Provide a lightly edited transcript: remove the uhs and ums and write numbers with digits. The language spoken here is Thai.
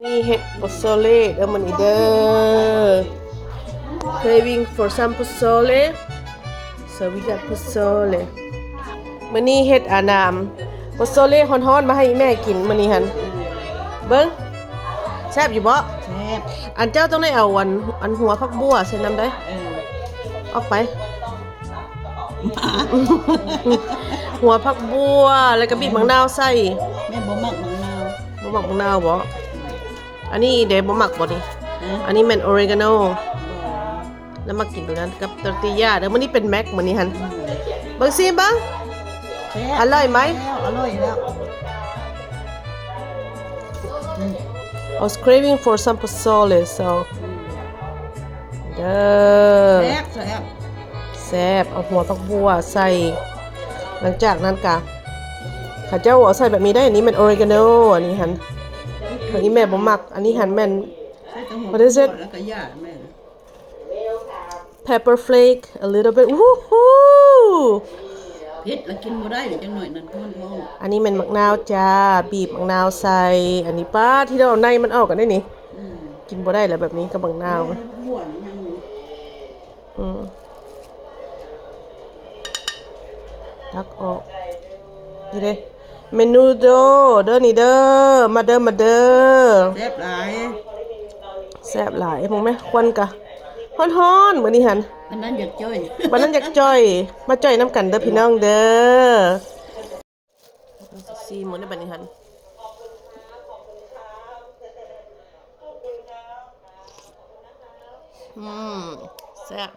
มีเห็ดโพโซเล่เด้อมันอีเด้อ craving for some pozole so we got pozole มื้อนี้เฮ็ดอานามโพโซเล่ฮ้อนๆมาให้แม่กินมื้อนี้หั่นเบิ่งแซ่บอยู่บ่แซ่บอันเจ้าต้องได้เอาอันหัวผักบัวใส่น้ำได้ออกไป หัวผักบัวแล้วก็บีบมะนาวใส่แม่บ่มักมะนาว บ่มักมะนาวบ่อันนี้เด้บ่มักบ่นี่อันนี้แม่นออริกาโนแล้วมากินดูนั้นกับตอร์ติญาเด้อมื้อนี้เป็นแม็กมื้อนี้หั่นเบิ่งซิเบิ่งอร่อยไหมอร่อยแล้ว I was craving for some pozole so เด้อแซ่บเอาหัวผักบัวใส่หลังจากนั้นกะข้าเจ้าเอาใส่แบบนี้ได้อันนี้มันออริกาโนอันนี้หั่นอันนี้แม่บ่มักอันนี้หั่นแม่น What is it แล้วก็ย่าแม่ pepper flake a little bit วู้ฮู้ เผ็ดแล้วกินบ่ได้จังหน่อยนั่นท้องอันนี้เป็นมะนาวจ้าบีบมะนาวใส่อันนี้ป้าที่เราเอาในมันออกกันได้นี่กินบ่ได้แล้วแบบนี้กับมะนาวตักออกนี่เด้เมนูโดเด้อนี่เด้อมาเด้อมาเด้อแซ่บหลายแซ่บหลายมองไหมควันกะฮ้อนๆเหมือนนี่หันอันนั้นอยากจ้อยวันนั้นอยากจ้อยมาจ้อยน้ำกันเด้อพี่น้องเด้อซีหมดในบัดนี้หันแซ่บ